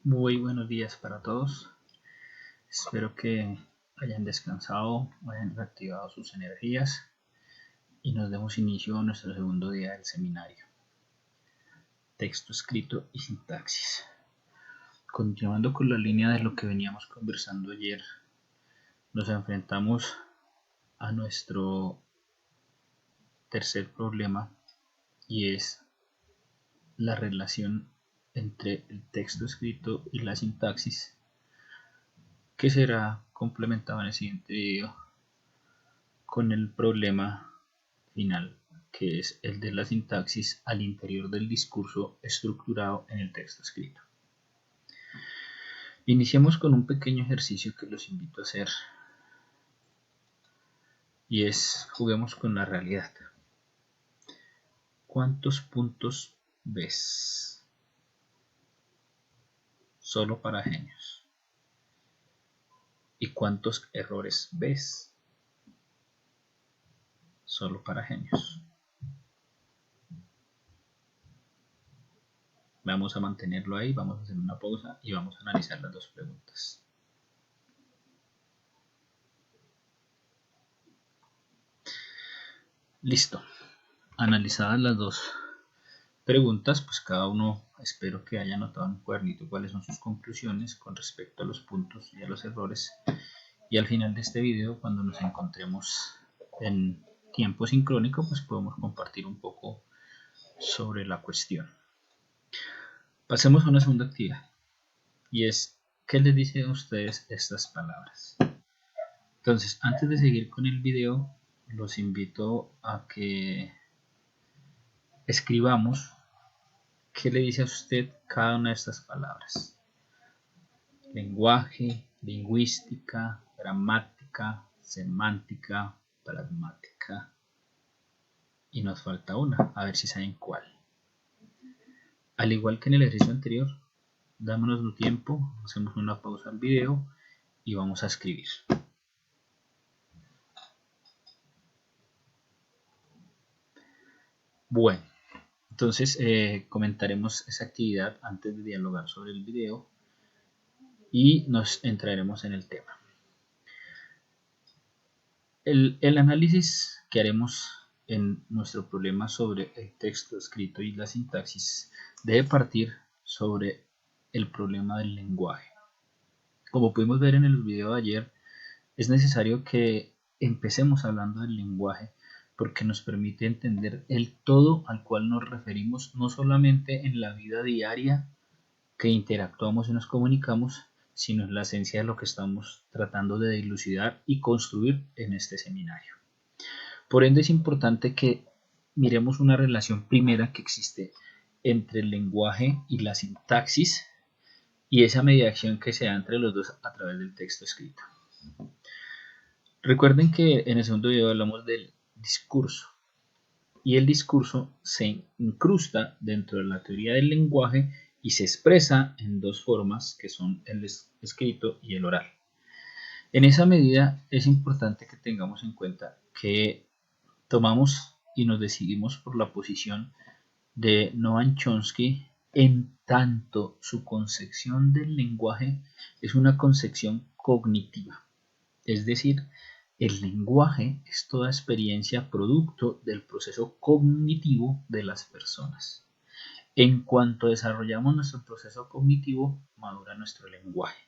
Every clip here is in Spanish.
Muy buenos días para todos. Espero que hayan descansado, hayan reactivado sus energías y nos demos inicio a nuestro segundo día del seminario. Texto escrito y sintaxis. Continuando con la línea de lo que veníamos conversando ayer, nos enfrentamos a nuestro tercer problema y es la relación entre el texto escrito y la sintaxis, que será complementado en el siguiente video con el problema final, que es el de la sintaxis al interior del discurso estructurado en el texto escrito. Iniciemos con un pequeño ejercicio que los invito a hacer y es: juguemos con la realidad. ¿Cuántos puntos ves? Solo para genios. ¿Y cuántos errores ves? Solo para genios. Vamos a mantenerlo ahí, vamos a hacer una pausa y vamos a analizar las dos preguntas. Listo. Analizadas las dos preguntas, pues cada uno espero que haya anotado en un cuadernito cuáles son sus conclusiones con respecto a los puntos y a los errores. Y al final de este video, cuando nos encontremos en tiempo sincrónico, pues podemos compartir un poco sobre la cuestión. Pasemos a una segunda actividad y es: ¿qué les dicen a ustedes estas palabras? Entonces, antes de seguir con el video, los invito a que escribamos qué le dice a usted cada una de estas palabras: lenguaje, lingüística, gramática, semántica, pragmática. Y nos falta una, a ver si saben cuál. Al igual que en el ejercicio anterior, dámonos un tiempo, hacemos una pausa al video y vamos a escribir. Bueno, entonces comentaremos esa actividad antes de dialogar sobre el video y nos entraremos en el tema. El análisis que haremos en nuestro problema sobre el texto escrito y la sintaxis debe partir sobre el problema del lenguaje. Como pudimos ver en el video de ayer, es necesario que empecemos hablando del lenguaje porque nos permite entender el todo al cual nos referimos, no solamente en la vida diaria que interactuamos y nos comunicamos, sino en la esencia de lo que estamos tratando de dilucidar y construir en este seminario. Por ende, es importante que miremos una relación primera que existe entre el lenguaje y la sintaxis y esa mediación que se da entre los dos a través del texto escrito. Recuerden que en el segundo video hablamos del discurso y el discurso se incrusta dentro de la teoría del lenguaje y se expresa en dos formas que son el escrito y el oral. En esa medida es importante que tengamos en cuenta que tomamos y nos decidimos por la posición de Noam Chomsky, en tanto su concepción del lenguaje es una concepción cognitiva, es decir, el lenguaje es toda experiencia producto del proceso cognitivo de las personas. En cuanto desarrollamos nuestro proceso cognitivo, madura nuestro lenguaje.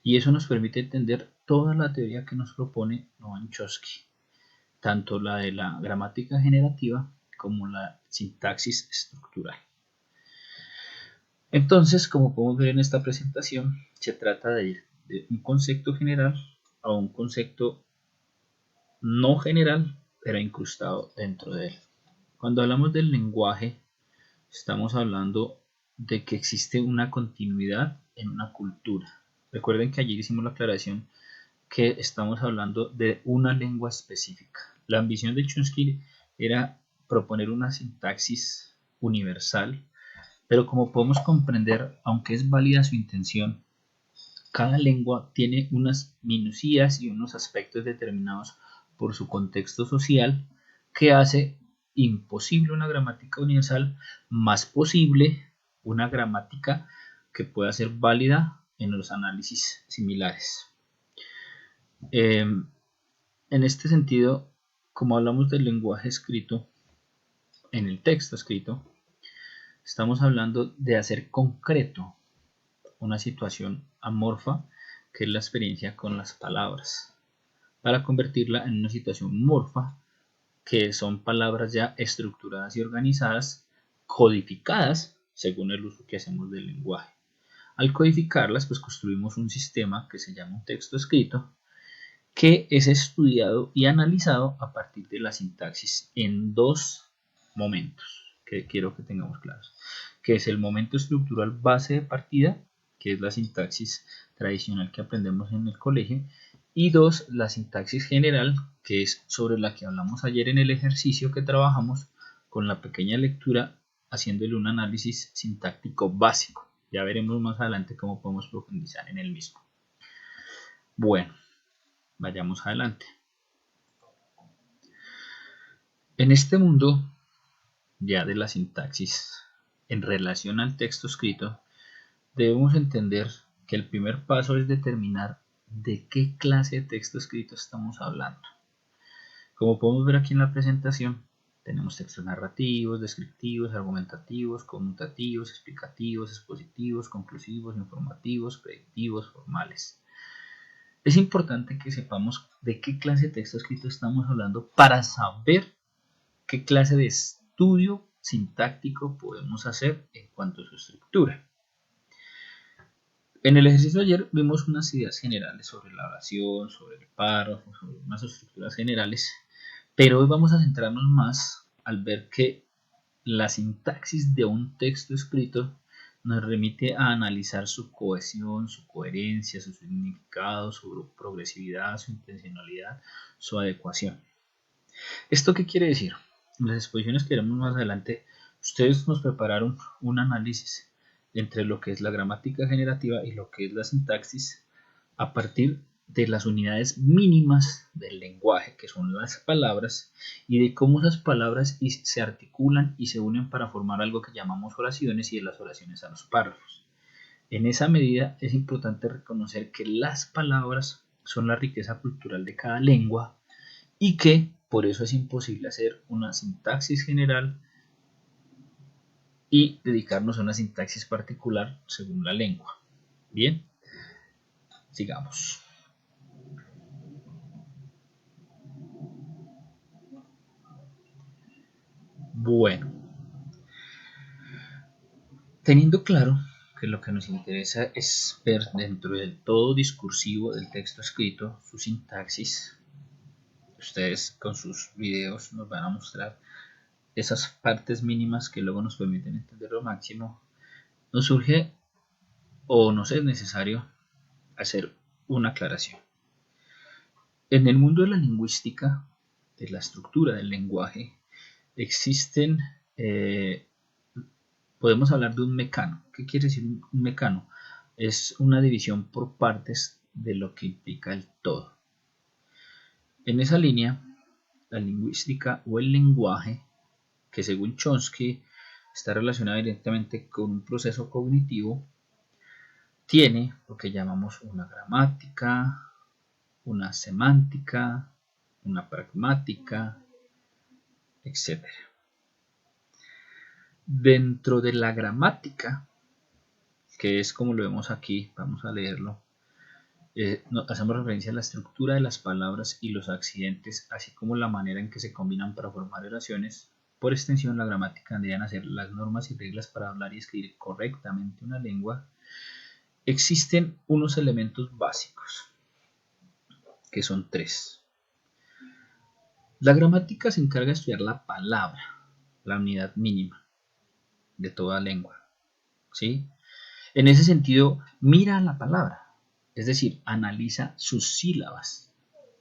Y eso nos permite entender toda la teoría que nos propone Noam Chomsky, tanto la de la gramática generativa como la sintaxis estructural. Entonces, como podemos ver en esta presentación, se trata de ir de un concepto general a un concepto no general, pero incrustado dentro de él. Cuando hablamos del lenguaje, estamos hablando de que existe una continuidad en una cultura. Recuerden que ayer hicimos la aclaración que estamos hablando de una lengua específica. La ambición de Chomsky era proponer una sintaxis universal, pero como podemos comprender, aunque es válida su intención, cada lengua tiene unas minucias y unos aspectos determinados por su contexto social que hace imposible una gramática universal, más posible una gramática que pueda ser válida en los análisis similares. En este sentido, como hablamos del lenguaje escrito, en el texto escrito, estamos hablando de hacer concreto una situación amorfa, que es la experiencia con las palabras, para convertirla en una situación morfa, que son palabras ya estructuradas y organizadas, codificadas según el uso que hacemos del lenguaje. Al codificarlas, pues construimos un sistema que se llama un texto escrito, que es estudiado y analizado a partir de la sintaxis en dos momentos que quiero que tengamos claros, que es el momento estructural base de partida, que es la sintaxis tradicional que aprendemos en el colegio, y dos, la sintaxis general, que es sobre la que hablamos ayer en el ejercicio que trabajamos con la pequeña lectura, haciéndole un análisis sintáctico básico. Ya veremos más adelante cómo podemos profundizar en el mismo. Bueno, vayamos adelante. En este mundo ya de la sintaxis en relación al texto escrito, debemos entender que el primer paso es determinar de qué clase de texto escrito estamos hablando. Como podemos ver aquí en la presentación, tenemos textos narrativos, descriptivos, argumentativos, conmutativos, explicativos, expositivos, conclusivos, informativos, predictivos, formales. Es importante que sepamos de qué clase de texto escrito estamos hablando para saber qué clase de estudio sintáctico podemos hacer en cuanto a su estructura. En el ejercicio de ayer vimos unas ideas generales sobre la oración, sobre el párrafo, sobre unas estructuras generales, pero hoy vamos a centrarnos más al ver que la sintaxis de un texto escrito nos remite a analizar su cohesión, su coherencia, su significado, su progresividad, su intencionalidad, su adecuación. ¿Esto qué quiere decir? En las exposiciones que veremos más adelante, ustedes nos prepararon un análisis entre lo que es la gramática generativa y lo que es la sintaxis a partir de las unidades mínimas del lenguaje, que son las palabras, y de cómo esas palabras se articulan y se unen para formar algo que llamamos oraciones, y de las oraciones a los párrafos. En esa medida es importante reconocer que las palabras son la riqueza cultural de cada lengua y que por eso es imposible hacer una sintaxis general y dedicarnos a una sintaxis particular según la lengua. Bien, sigamos. Bueno, teniendo claro que lo que nos interesa es ver dentro del todo discursivo del texto escrito su sintaxis, ustedes con sus videos nos van a mostrar esas partes mínimas que luego nos permiten entender lo máximo. Nos surge o nos es necesario hacer una aclaración. En el mundo de la lingüística, de la estructura del lenguaje, existen, podemos hablar de un mecano. ¿Qué quiere decir un mecano? Es una división por partes de lo que implica el todo. En esa línea, la lingüística o el lenguaje, que según Chomsky está relacionado directamente con un proceso cognitivo, tiene lo que llamamos una gramática, una semántica, una pragmática, etc. Dentro de la gramática, que es como lo vemos aquí, vamos a leerlo, hacemos referencia a la estructura de las palabras y los accidentes, así como la manera en que se combinan para formar oraciones. Por extensión, la gramática vendrían a ser las normas y reglas para hablar y escribir correctamente una lengua. Existen unos elementos básicos, que son tres. La gramática se encarga de estudiar la palabra, la unidad mínima de toda lengua, ¿sí? En ese sentido, mira la palabra, es decir, analiza sus sílabas.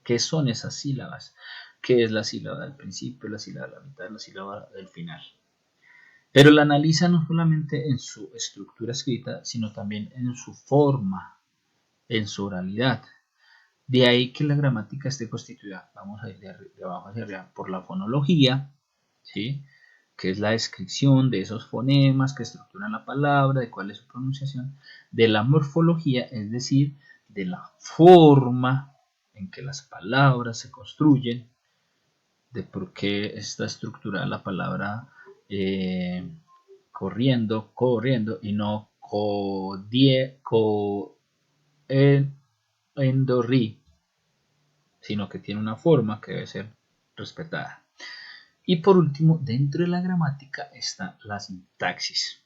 ¿Qué son esas sílabas? ¿Qué es la sílaba del principio, la sílaba de la mitad, la sílaba del final? Pero la analiza no solamente en su estructura escrita, sino también en su forma, en su oralidad. De ahí que la gramática esté constituida, vamos a ir de abajo hacia arriba, por la fonología, ¿sí? que es la descripción de esos fonemas que estructuran la palabra, de cuál es su pronunciación, de la morfología, es decir, de la forma en que las palabras se construyen, de por qué está estructurada la palabra corriendo, y no endorri, sino que tiene una forma que debe ser respetada. Y por último, dentro de la gramática está la sintaxis,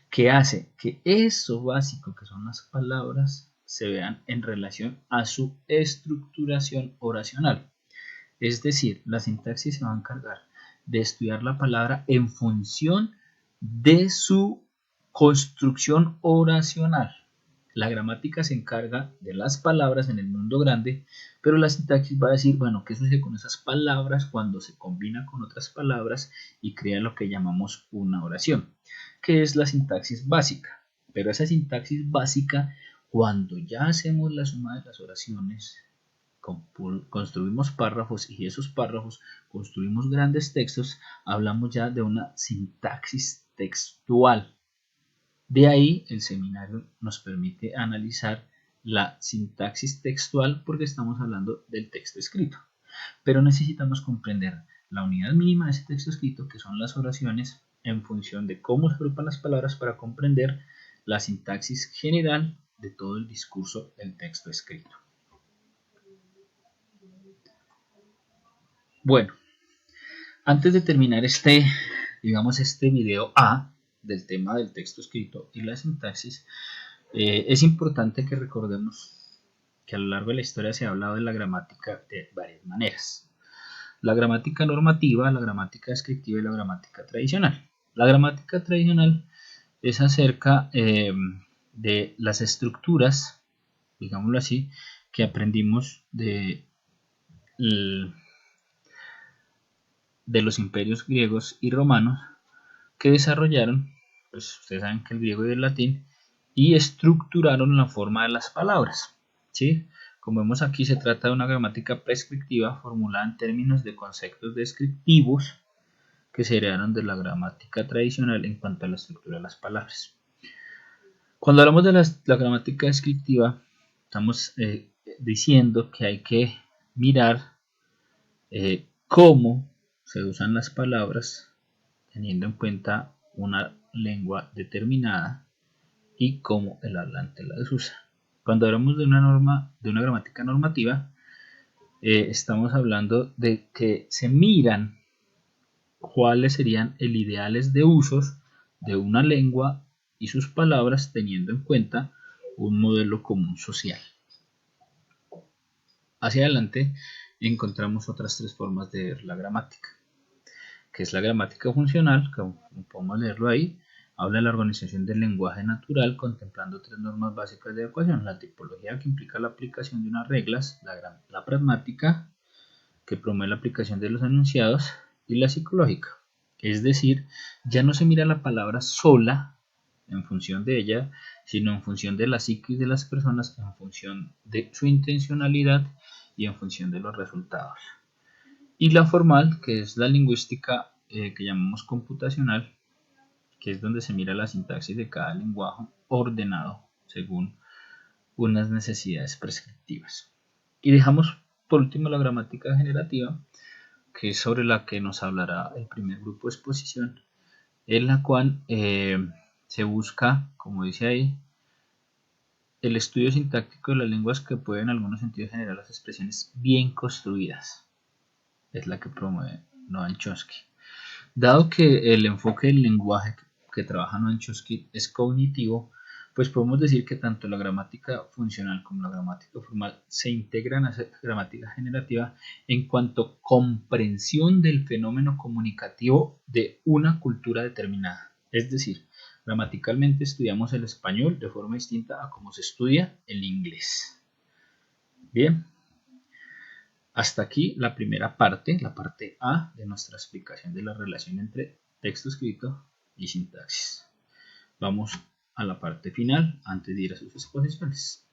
que hace que eso básico que son las palabras se vean en relación a su estructuración oracional. Es decir, la sintaxis se va a encargar de estudiar la palabra en función de su construcción oracional. La gramática se encarga de las palabras en el mundo grande, pero la sintaxis va a decir, bueno, qué sucede con esas palabras cuando se combina con otras palabras y crea lo que llamamos una oración, que es la sintaxis básica. Pero esa sintaxis básica, cuando ya hacemos la suma de las oraciones, construimos párrafos y esos párrafos construimos grandes textos, hablamos ya de una sintaxis textual. De ahí el seminario nos permite analizar la sintaxis textual porque estamos hablando del texto escrito. Pero necesitamos comprender la unidad mínima de ese texto escrito, que son las oraciones, en función de cómo se agrupan las palabras para comprender la sintaxis general de todo el discurso del texto escrito. Bueno, antes de terminar este video A del tema del texto escrito y la sintaxis, es importante que recordemos que a lo largo de la historia se ha hablado de la gramática de varias maneras. La gramática normativa, la gramática descriptiva y la gramática tradicional. La gramática tradicional es acerca de las estructuras, digámoslo así, que aprendimos de los imperios griegos y romanos, que desarrollaron, pues ustedes saben que el griego y el latín, y estructuraron la forma de las palabras, ¿sí? Como vemos aquí, se trata de una gramática prescriptiva formulada en términos de conceptos descriptivos que se heredaron de la gramática tradicional en cuanto a la estructura de las palabras. Cuando hablamos de la gramática descriptiva, estamos diciendo que hay que mirar cómo se usan las palabras teniendo en cuenta una lengua determinada y cómo el hablante las usa. Cuando hablamos de una gramática normativa, estamos hablando de que se miran cuáles serían el ideales de usos de una lengua y sus palabras teniendo en cuenta un modelo común social. Hacia adelante encontramos otras tres formas de ver la gramática, que es la gramática funcional, como podemos leerlo ahí. Habla de la organización del lenguaje natural contemplando tres normas básicas de ecuación: la tipología, que implica la aplicación de unas reglas; la pragmática, que promueve la aplicación de los enunciados; y la psicológica, es decir, ya no se mira la palabra sola en función de ella, sino en función de la psiquis de las personas, en función de su intencionalidad y en función de los resultados. Y la formal, que es la lingüística que llamamos computacional, que es donde se mira la sintaxis de cada lenguaje ordenado según unas necesidades prescriptivas. Y dejamos por último la gramática generativa, que es sobre la que nos hablará el primer grupo de exposición, en la cual se busca, como dice ahí, el estudio sintáctico de las lenguas que pueden en algunos sentidos generar las expresiones bien construidas. Es la que promueve Noam Chomsky. Dado que el enfoque del lenguaje que trabaja Noam Chomsky es cognitivo, pues podemos decir que tanto la gramática funcional como la gramática formal se integran a esa gramática generativa en cuanto a comprensión del fenómeno comunicativo de una cultura determinada. Es decir, gramaticalmente estudiamos el español de forma distinta a como se estudia el inglés. Bien. Hasta aquí la primera parte, la parte A de nuestra explicación de la relación entre texto escrito y sintaxis. Vamos a la parte final antes de ir a sus exposiciones.